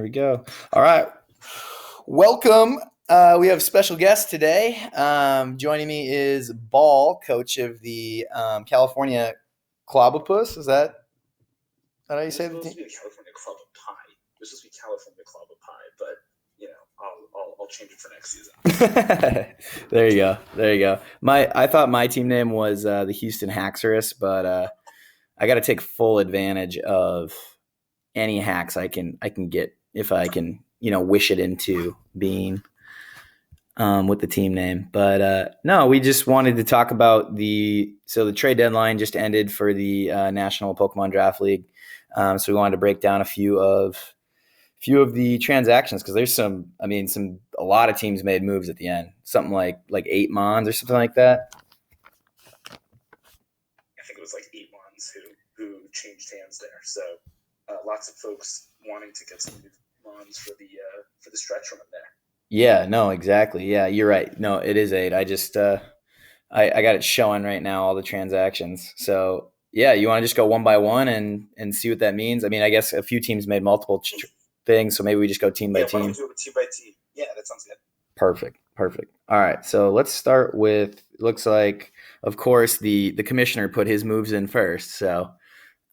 Here we go. All right. Welcome. We have a special guest today. Joining me is Ball, coach of the California Clobopus. Is that how you say the supposed team? to be the California Club of Pie. This is supposed to be California Club of Pie, but I'll change it for next season. There you go. There you go. I thought my team name was the Houston Haxorus, but I got to take full advantage of any hacks I can get if I can wish it into being with the team name. But no, we just wanted to talk about the trade deadline just ended for the National Pokemon Draft League. So we wanted to break down a few of the transactions because there's a lot of teams made moves at the end. Something like 8 Mons or something like that. I think it was like 8 Mons who changed hands there. So lots of folks wanting to get some new Mons for the stretch run there. Yeah, no, exactly. Yeah, you're right. No, it is 8. I just I got it showing right now, all the transactions. So yeah, you want to just go one by one and see what that means? I mean, I guess a few teams made multiple things, so maybe we just go team by team. Why don't we do it team by team? Yeah, that sounds good. Perfect. All right, so let's start with, looks like, of course, the commissioner put his moves in first. So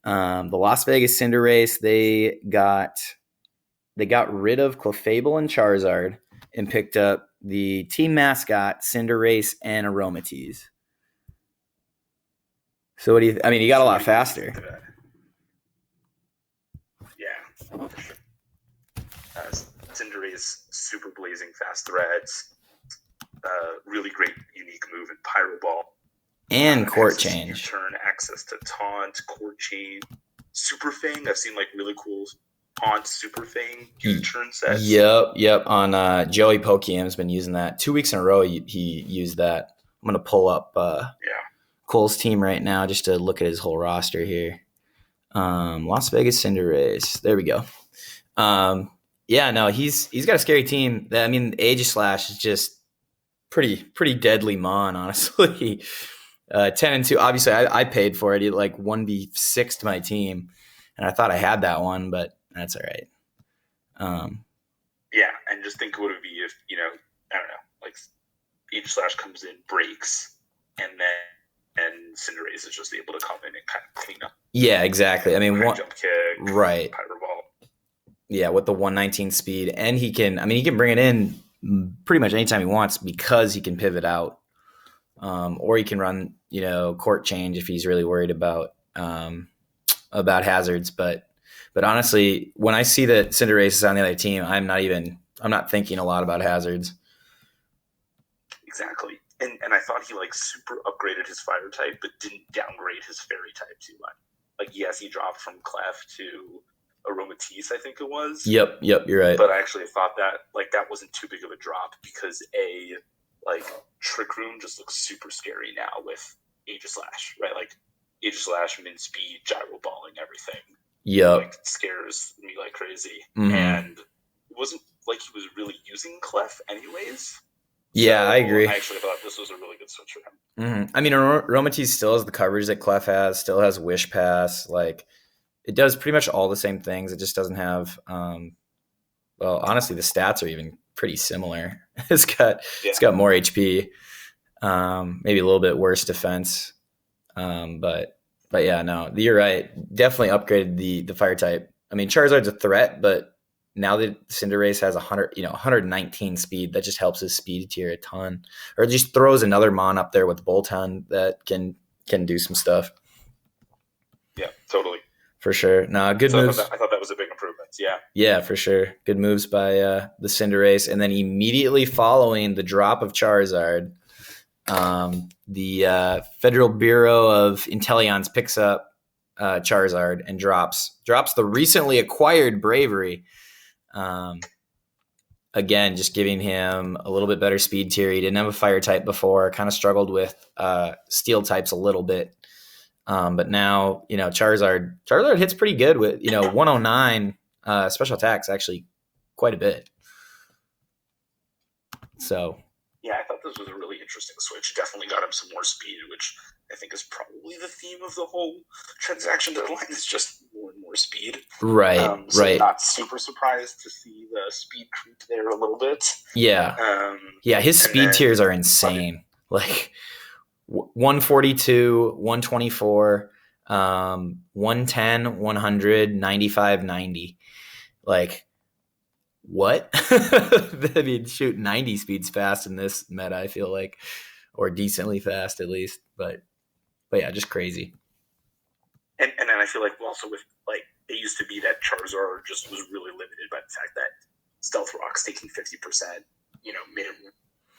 the Las Vegas Cinderace, they got rid of Clefable and Charizard and picked up the team mascot, Cinderace and Aromatisse. So what do you? He got a lot faster. Yeah, for sure. Cinderace, super blazing fast threads, really great unique move in Pyro Ball, and court change. Turn access to taunt, court chain, Super Fang. I've seen really cool taunt Super Fang turn sets. Yep. On Joey Pokem's been using that 2 weeks in a row. He used that. I'm gonna pull up Cole's team right now just to look at his whole roster here. Las Vegas Cinderace. There we go. Yeah, no, he's got a scary team. Aegislash is just pretty deadly mon, honestly. 10-2. Obviously, I paid for it. He 1v6 to my team, and I thought I had that one, but that's all right. Yeah, and just think what it would be if I don't know, Aegislash comes in, breaks, and Cinderace is just able to come in and kind of clean up. Yeah, exactly. Jump kick, right? Pyro Ball. Yeah, with the 119 speed, and he can bring it in pretty much anytime he wants because he can pivot out, or he can run court change if he's really worried about hazards. But honestly, when I see that Cinderace is on the other team, I'm not thinking a lot about hazards. Exactly, and I thought he super upgraded his fire type, but didn't downgrade his fairy type too much. Yes, he dropped from Clef to Aromatisse, I think it was. Yep, you're right. But I actually thought that that wasn't too big of a drop because Trick Room just looks super scary now with Aegislash, right? Aegislash, min speed, gyro balling, everything. Yep. Scares me like crazy. Mm-hmm. And it wasn't like he was really using Clef anyways. Yeah, so I agree. I actually thought this was a really good switch for him. Mm-hmm. Aromatisse still has the coverage that Clef has, still has Wish Pass, it does pretty much all the same things. It just doesn't have, honestly, the stats are even pretty similar. It's got more HP, maybe a little bit worse defense. But yeah, no, you're right. Definitely upgraded the fire type. Charizard's a threat, but now that Cinderace has 119 speed, that just helps his speed tier a ton. Or it just throws another Mon up there with Bolton that can do some stuff. Yeah, totally. For sure. No, good moves. I thought that was a big improvement. Yeah. Yeah, for sure. Good moves by the Cinderace. And then immediately following the drop of Charizard, the Federal Bureau of Intelligence picks up Charizard and drops the recently acquired Bravery. Again, just giving him a little bit better speed tier. He didn't have a fire type before. Kind of struggled with steel types a little bit. But now, Charizard hits pretty good with, 109 special attacks, actually quite a bit. So. Yeah, I thought this was a really interesting switch. Definitely got him some more speed, which I think is probably the theme of the whole transaction deadline is just more and more speed. Right, So right. not super surprised to see the speed creep there a little bit. Yeah. Yeah, his And speed then tiers are insane. Like 142, 124, 110, 100, 95, 90. Like, what? I mean, shoot, 90 speeds fast in this meta, I feel like, or decently fast at least. But yeah, just crazy. and then I feel like also with like it used to be that Charizard just was really limited by the fact that Stealth Rock's taking 50%. Made it,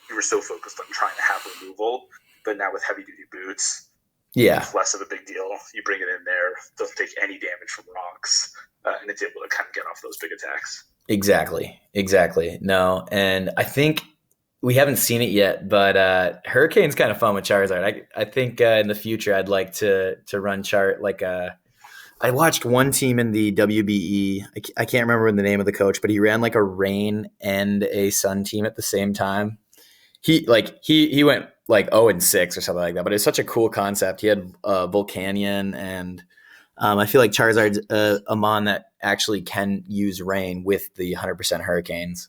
you were so focused on trying to have removal, but now with heavy duty boots, Yeah, it's less of a big deal. You bring it in there, doesn't take any damage from rocks, and it's able to kind of get off those big attacks. exactly. No, and I think we haven't seen it yet, but Hurricane's kind of fun with Charizard. I think in the future I'd like to run Char like I watched one team in the WBE. I can't remember the name of the coach, but he ran like a rain and a sun team at the same time. He went like 0-6 or something like that, but it's such a cool concept. He had Volcanion, and I feel like Charizard's a mon that actually can use rain with the 100% hurricanes.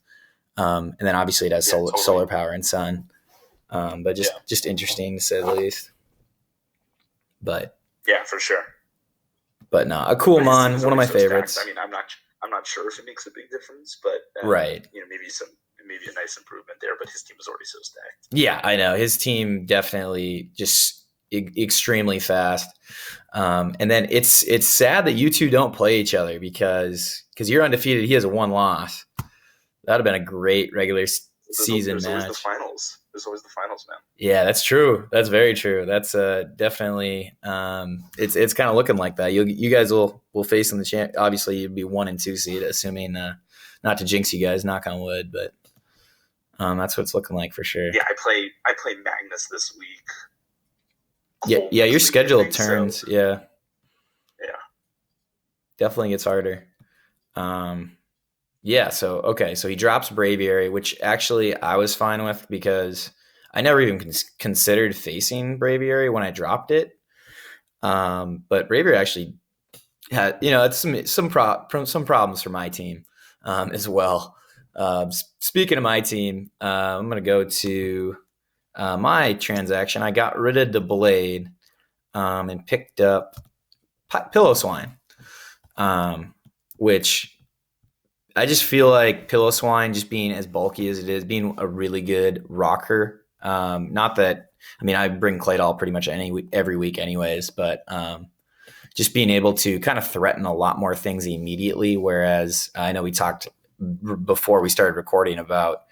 And then obviously it has solar power and sun. But just interesting to say the least. But yeah, for sure. But no, a cool mon, one of my favorites. I mean, I'm not sure if it makes a big difference, but right. Maybe a nice improvement there. But his team is already so stacked. Yeah, I know his team definitely just extremely fast. And then it's sad that you two don't play each other because you're undefeated. He has a 1 loss. That'd have been a great regular season match. There's always the finals, man. Yeah, that's true. That's very true. That's definitely it's kind of looking like that. You guys will face in the champ. Obviously, you'd be 1 and 2 seed, assuming not to jinx you guys, knock on wood, but that's what it's looking like for sure. Yeah, I play Magnus this week. Yeah, your schedule turns. So. Yeah, definitely gets harder. Yeah, so he drops Braviary, which actually I was fine with because I never even considered facing Braviary when I dropped it. But Braviary actually had, it's some problems for my team as well. Speaking of my team, I'm going to go to my transaction. I got rid of the Blade and picked up Pillow-Swine, which I just feel like Pillow-Swine, just being as bulky as it is, being a really good rocker. Not that, I mean, I bring Claydol pretty much every week anyways, but just being able to kind of threaten a lot more things immediately. Whereas I know we talked before we started recording about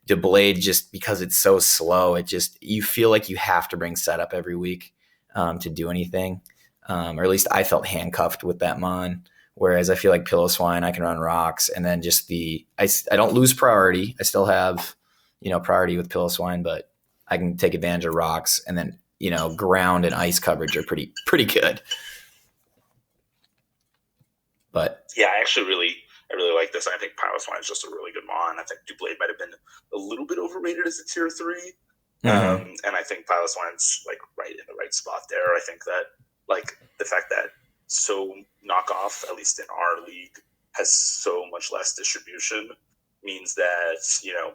the Blade, just because it's so slow, you feel like you have to bring setup every week to do anything. Or at least I felt handcuffed with that mon. Whereas I feel like Pillow-Swine, I can run rocks, and then just I don't lose priority. I still have, priority with Pillow-Swine, but I can take advantage of rocks, and then, ground and ice coverage are pretty good. But yeah, I really like this. I think Pillow-Swine is just a really good mon. I think Doublade might have been a little bit overrated as a tier 3. Mm-hmm. And I think Pillow-Swine's like right in the right spot there. I think that like the fact that So knockoff, at least in our league, has so much less distribution means that,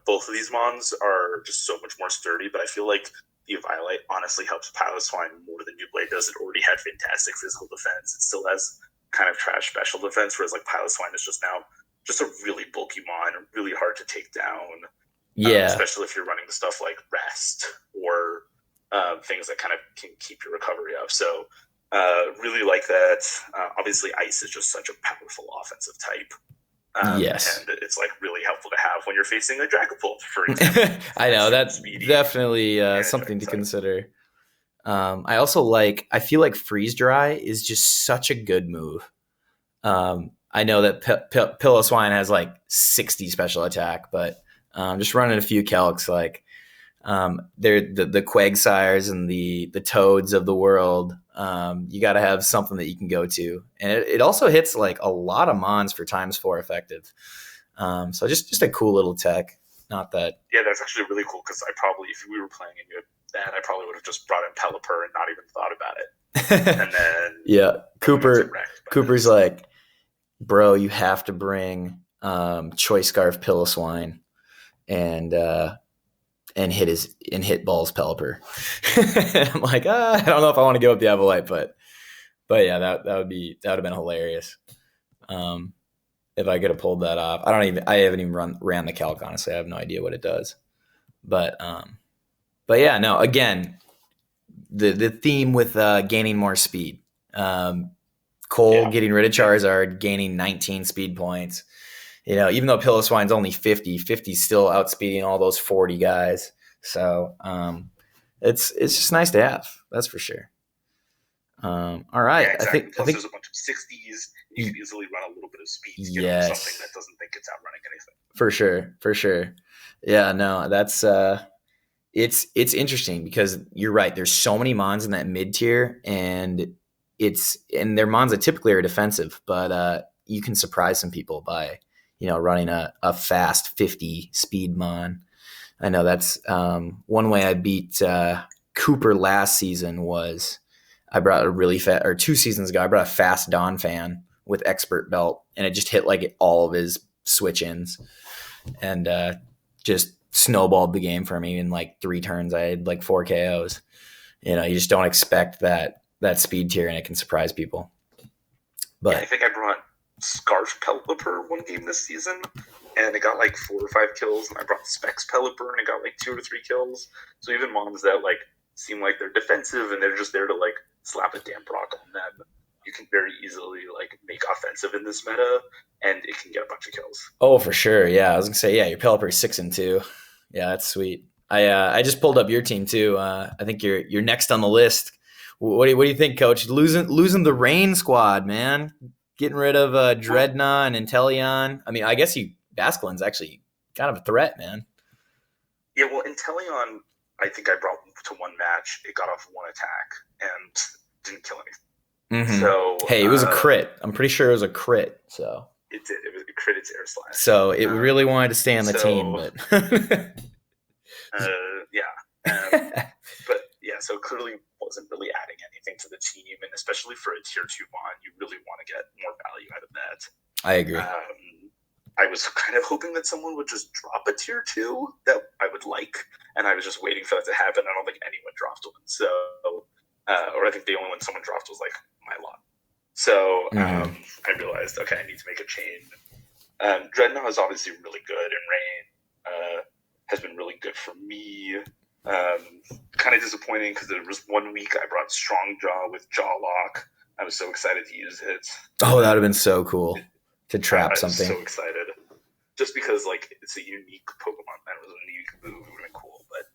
both of these mons are just so much more sturdy. But I feel like the Violite honestly helps Pillow-Swine more than Doublade does. It already had fantastic physical defense. It still has kind of trash special defense, whereas like Pillow-Swine is just a really bulky mon, really hard to take down. Yeah. Especially if you're running the stuff like Rest or things that kind of can keep your recovery up. So really like that. Obviously, Ice is just such a powerful offensive type. Yes. And it's like really helpful to have when you're facing a Dragapult, for example. I know, that's definitely something to consider. I feel like Freeze Dry is just such a good move. I know that Pillow-Swine has like 60 special attack, but just running a few calcs, like they're the Quagsires and the Toads of the world. You got to have something that you can go to, and it also hits like a lot of mons for ×4 effective. So just a cool little tech. Not that. Yeah, that's actually really cool because if we were playing and you had that, I probably would have just brought in Pelipper and not even thought about it. And then yeah, Cooper's this. like, bro, you have to bring Choice Scarf Piloswine and hit Balls Pelipper. I'm like, I don't know if I want to give up the Evolite, but yeah, that would have been hilarious. If I could have pulled that off. I haven't even ran the calc, honestly. I have no idea what it does. But yeah, no, again, the theme with gaining more speed. Cole getting rid of Charizard, gaining 19 speed points. Even though Piloswine's only 50, 50's still outspeeding all those 40 guys. So it's just nice to have. That's for sure. All right. Yeah, exactly. I think there's a bunch of 60s. You can easily run a little bit of speed to get something that doesn't think it's outrunning anything. For sure. Yeah, no, that's it's interesting because you're right. There's so many mons in that mid tier, and their mons that typically are defensive, but you can surprise some people by running a fast 50 speed mon. I know that's one way I beat Cooper last season was I brought a really fast, or 2 seasons ago, I brought a fast Dawn fan with expert belt, and it just hit like all of his switch ins and just snowballed the game for me in like 3 turns. I had like 4 KOs. You just don't expect that speed tier, and it can surprise people. But I think I brought Scarf Pelipper one game this season, and it got like 4 or 5 kills, and I brought Specs Pelipper, and it got like 2 or 3 kills. So even mons that like seem like they're defensive and they're just there to like slap a damp rock on them, you can very easily like make offensive in this meta, and it can get a bunch of kills. Oh, for sure. Yeah, I was gonna say, yeah, your Pelipper is 6-2. Yeah, that's sweet. I just pulled up your team too. I think you're next on the list. What do you think, Coach? Losing the Rain squad, man. Getting rid of Dreadnought and Inteleon. I mean, I guess Basculin's actually kind of a threat, man. Yeah, well, Inteleon, I think I brought to 1 match. It got off 1 attack and didn't kill anything. Mm-hmm. So hey, it was a crit. I'm pretty sure it was a crit. So it did. It crit its air slash. So it really wanted to stay on the team, but but yeah, so clearly wasn't really adding anything to the team, and especially for a tier 2 mon, you really want to get more value out of that. I agree. I was kind of hoping that someone would just drop a tier 2 that I would like, and I was just waiting for that to happen. I don't think anyone dropped one. So, or I think the only one someone dropped was like my lot. So I realized, okay, I need to make a change. Dreadnought is obviously really good, and Rain has been really good for me. Kind of disappointing because there was 1 week I brought Strong Jaw with Jaw Lock. I was so excited to use it. Oh, that would have been so cool to trap something. I was so excited. Just because like it's a unique Pokemon and it was a unique move, it would have been cool, but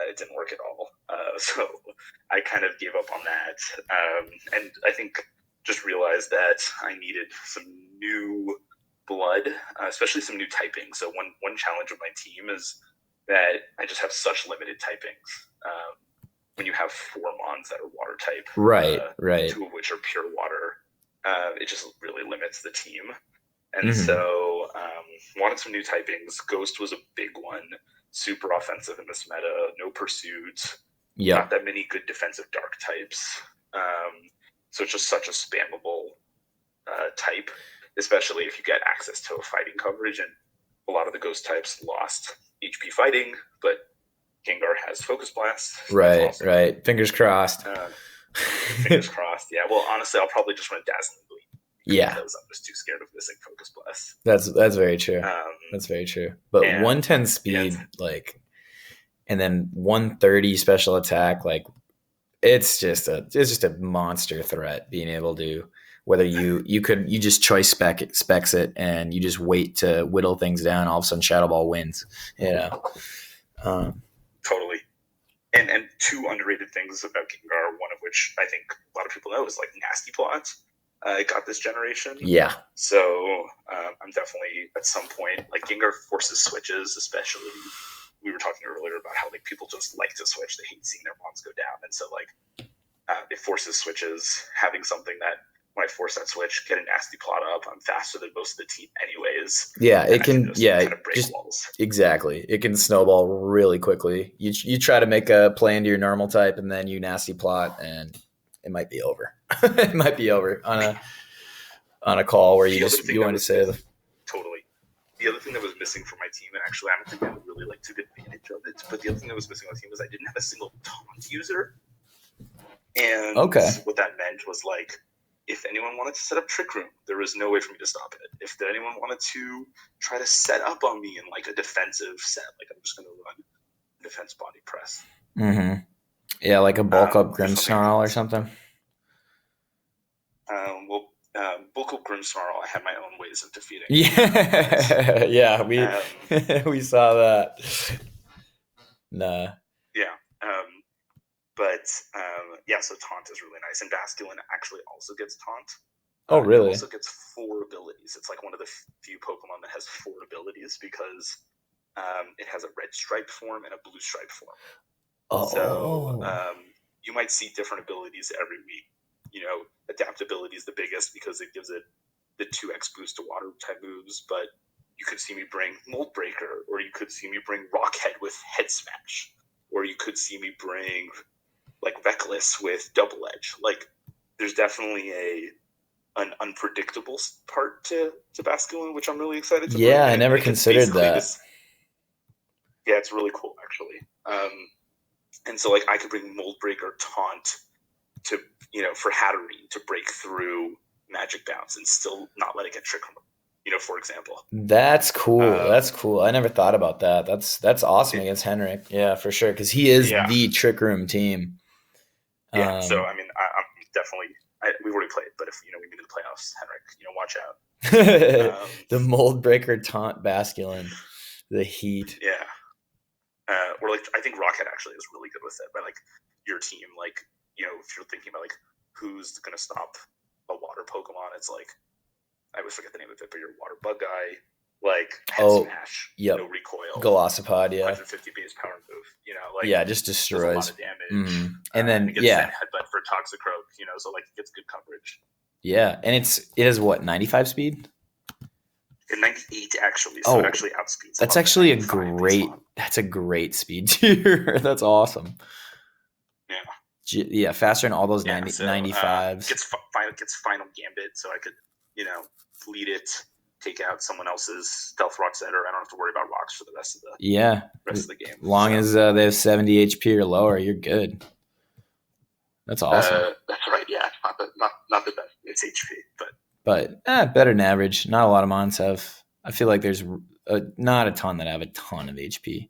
it didn't work at all. So I kind of gave up on that. And I think just realized that I needed some new blood, especially some new typing. So one challenge of my team is that I just have such limited typings. When you have 4 mons that are water type, right, 2 of which are pure water, it just really limits the team. And so wanted some new typings. Ghost was a big one. Super offensive in this meta. No pursuit. Yeah. Not that many good defensive dark types. So it's just such a spammable type, especially if you get access to a fighting coverage. And a lot of the ghost types lost HP fighting, but Gengar has Focus Blast. So right, right. Fingers crossed. Fingers crossed. Yeah. Well, honestly, I'll probably just run Dazzling Gleam. Yeah, because I'm just too scared of missing Focus Blast. That's very true. That's very true. But 110 speed, like, and then 130 special attack, like, it's just a monster threat. Being able to, whether you just choice specs it and you just wait to whittle things down. All of a sudden, Shadow Ball wins. Totally. And 2 underrated things about Gengar, one of which I think a lot of people know is like Nasty Plot. I got this generation. Yeah. So I'm definitely at some point, like Gengar forces switches, especially. We were talking earlier about how like people just like to switch. They hate seeing their mons go down. And so like it forces switches. Having something that when I force that switch, get a Nasty Plot up, I'm faster than most of the team anyways. Yeah, And it I think can. those Yeah, kind of break just walls. exactly. It can snowball really quickly. You try to make a play into your normal type, and then you nasty plot, and it might be over. It might be over on a call where The other thing you that want to was say totally. The other thing that was missing from my team, and actually I don't think I really took advantage of it, but the other thing that was missing on my team was I didn't have a single taunt user. And okay. what that meant was like, if anyone wanted to set up Trick Room, there was no way for me to stop it. If anyone wanted to try to set up on me in like a defensive set, like I'm just going to run defense body press. Mm-hmm. Yeah, like a bulk up Grim there's something I Snarl or promised. something. Bulk up Grim Snarl, I had my own ways of defeating. Yeah, yeah, we saw that. Nah. Yeah. But yeah, so Taunt is really nice. And Basculin actually also gets Taunt. Oh, It really? also gets 4 abilities. It's like one of the few Pokemon that has 4 abilities because it has a red striped form and a blue striped form. Oh. So you might see different abilities every week. You know, adaptability is the biggest because it gives it the 2x boost to water type moves, but you could see me bring Mold Breaker, or you could see me bring Rockhead with Head Smash, or you could see me bring like Reckless with Double Edge. Like, there's definitely an unpredictable part to Basculin, which I'm really excited to bring. Yeah, I never considered that. Yeah, it's really cool, actually. And so, like, I could bring Mold Breaker Taunt to, for Hatterene to break through Magic Bounce and still not let it get Trick Room, for example. That's cool. That's cool. I never thought about that. That's awesome against Henrik. Yeah, for sure, because he is the Trick Room team. Yeah, so, I mean, I'm definitely – we've already played, but if, we get to the playoffs, Henrik, watch out. The Mold Breaker Taunt Basculin. The heat. Yeah. Or, like, I think Rockhead actually is really good with it. But, like, your team, like, if you're thinking about, like, who's going to stop a water Pokemon, it's like – I always forget the name of it, but your water bug guy, like, Head Smash, no recoil. Golasopod, yeah. 150 base power move, like, yeah, just destroys. Does a lot of damage. Mm-hmm. And then, it gets headbutt for Toxicroak, so, like, it gets good coverage. Yeah, and it has what, 95 speed? 98 actually, so it actually outspeeds. That's actually that's a great speed tier. That's awesome. Yeah. Yeah, faster than all those 95s. Gets final Gambit, so I could, lead it, take out someone else's Stealth Rock Setter. I don't have to worry about rocks for the rest of the game. Long as they have 70 HP or lower, you're good. That's awesome. That's right. Yeah, not the best. It's HP, but better than average. Not a lot of mons have. I feel like there's not a ton that have a ton of HP.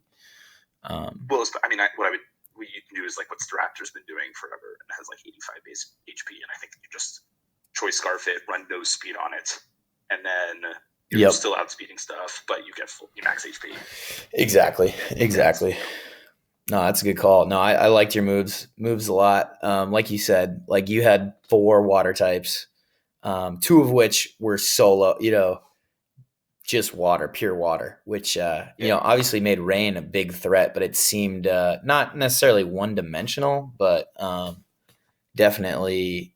Well, I mean, what you can do is like what Staraptor's been doing forever, and it has like 85 base HP, and I think you just Choice Scarf it, run no speed on it, and then you're still outspeeding stuff, but you get you max HP. Exactly. No, that's a good call. No, I liked your moves a lot. Like you said, like you had 4 water types, 2 of which were solo, just water, pure water, which, obviously made rain a big threat, but it seemed not necessarily one-dimensional, but definitely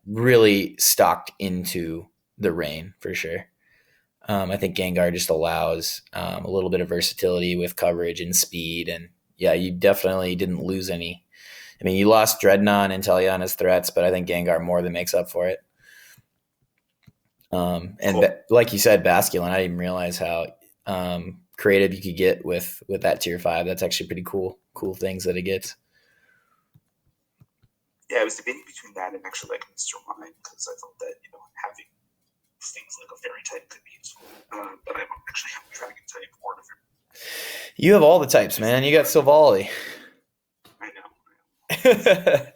really stocked into the rain for sure. I think Gengar just allows a little bit of versatility with coverage and speed, and yeah, you definitely didn't lose any. I mean, you lost Dreadnought and Inteleon as threats, but I think Gengar more than makes up for it. And cool. Like you said, Basculin, I didn't even realize how creative you could get with that tier 5. That's actually pretty cool things that it gets. Yeah, I was debating between that and actually like Mr. Mime, because I thought that, having things like a fairy type could be useful. But I don't actually have a dragon type or a fairy. You have all the types, man. You got Silvally. I know.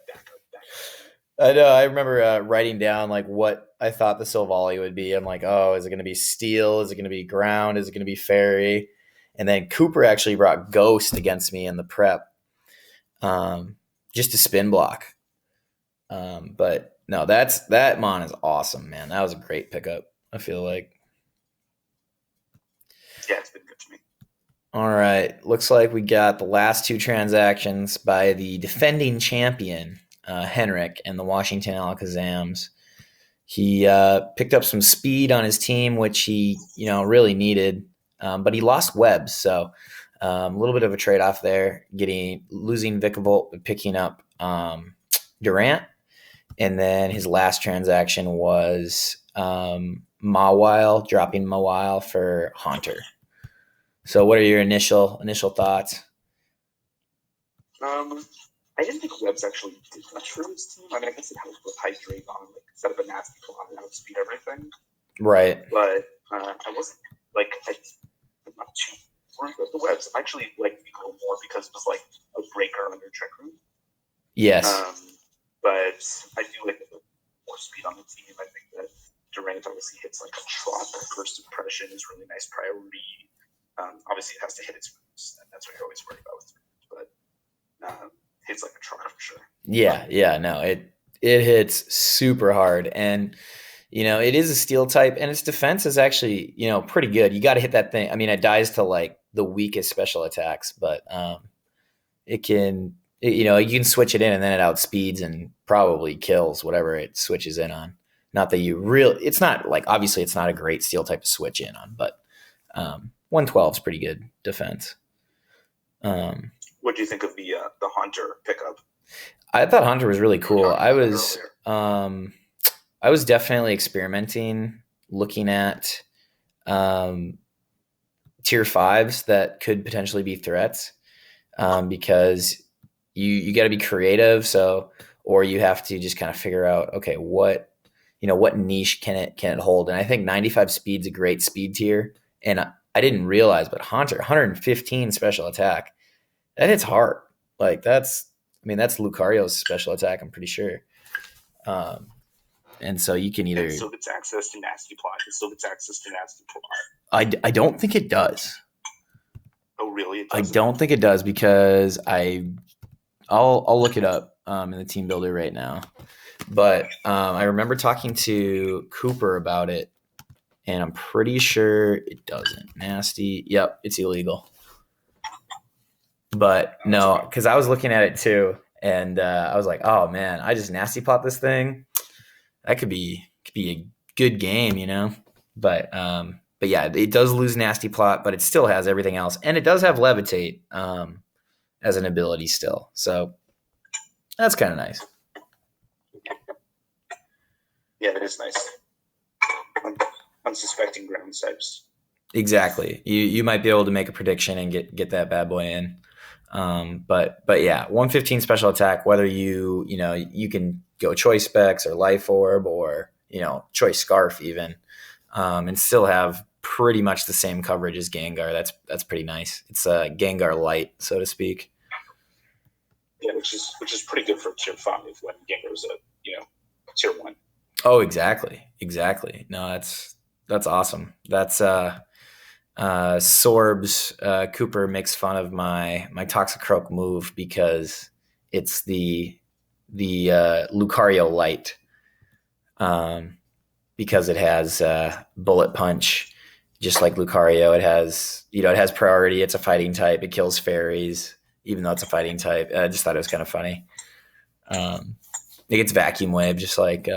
I know. I remember writing down like what I thought the Silvally would be. I'm like, oh, is it going to be steel? Is it going to be ground? Is it going to be fairy? And then Cooper actually brought Ghost against me in the prep, just to spin block. But no, that mon is awesome, man. That was a great pickup, I feel like. Yeah, it's been good to me. All right. Looks like we got the last 2 transactions by the defending champion, Henrik, and the Washington Alakazams. He picked up some speed on his team, which he really needed, but he lost Webb, so a little bit of a trade off there. Losing Vicavolt, but picking up Durant, and then his last transaction was Mawile, dropping Mawile for Hunter. So, what are your initial thoughts? I didn't think Webb's actually did much for his team. I mean, I guess it helped with hydrate on, like, instead of a nasty plot and outspeed everything. Right. But I wasn't, like, I'm not too worried about the Webbs. I actually liked Nico more because it was, like, a breaker under Trick Room. Yes. But I do like the more speed on the team. I think that Durant obviously hits, like, a trot. First impression is really nice priority. Obviously, it has to hit its moves, and that's what you're always worried about with Durant. But hits like a truck for sure. Yeah, no, it hits super hard, and it is a steel type, and its defense is actually pretty good. You got to hit that thing. I mean, it dies to like the weakest special attacks, but you can switch it in, and then it outspeeds and probably kills whatever it switches in on. Not that it's not like, obviously it's not a great steel type to switch in on, but 112 is pretty good defense. What do you think of the Hunter pickup? I thought Hunter was really cool. I was definitely experimenting, looking at tier 5s that could potentially be threats, because you got to be creative. So, or you have to just kind of figure out, okay, what niche can it hold? And I think 95 speed's a great speed tier. And I didn't realize, but Hunter, 115 special attack, that hits hard. Like that's Lucario's special attack, I'm pretty sure. And so you can either. It still gets access to nasty plot. I don't think it does. Oh, really? I don't think it does, because I'll look it up in the team builder right now. But I remember talking to Cooper about it, and I'm pretty sure it doesn't. Nasty. Yep, it's illegal. But no, because I was looking at it too, and I was like, oh man, I just nasty plot this thing. That could be a good game, But yeah, it does lose nasty plot, but it still has everything else, and it does have levitate as an ability still. So that's kind of nice. Yeah, it is nice. Unsuspecting ground types. Exactly. You might be able to make a prediction and get that bad boy in. But yeah, 115 special attack, whether you can go choice specs or life orb or choice scarf even, and still have pretty much the same coverage as Gengar. That's pretty nice. It's a Gengar light, so to speak. Yeah, which is pretty good for tier 5 when Gengar's a tier 1. Oh, exactly. No, that's awesome. That's Sorbs. Cooper makes fun of my Toxicroak move because it's the Lucario light, because it has bullet punch, just like Lucario. It has priority. It's a fighting type. It kills fairies, even though it's a fighting type. I just thought it was kind of funny. It gets vacuum wave just like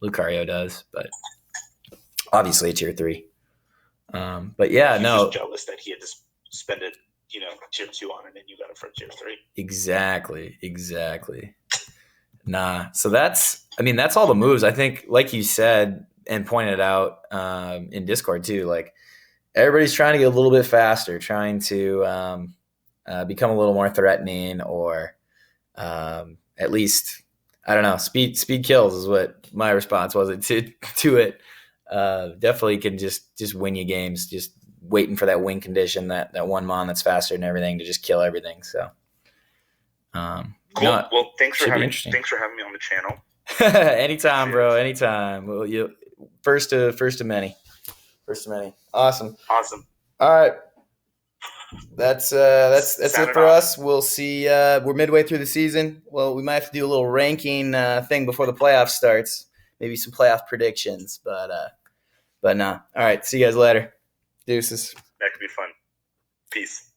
Lucario does, but obviously a tier 3. But yeah, no. Just jealous that he had to spend it, tier 2 on it, and you got it for tier 3. Exactly. Nah. So that's all the moves. I think, like you said and pointed out in Discord too, like everybody's trying to get a little bit faster, trying to become a little more threatening, or at least, I don't know, speed kills is what my response was to it. Definitely can just win you games, just waiting for that win condition, that one mon that's faster than everything to just kill everything. So cool. Well, thanks for having me on the channel. Anytime, bro. Anytime. Well, you first of many. Awesome. All right. That's it for us. We'll see. We're midway through the season. Well, we might have to do a little ranking thing before the playoffs starts. Maybe some playoff predictions, but nah. All right. See you guys later. Deuces. That could be fun. Peace.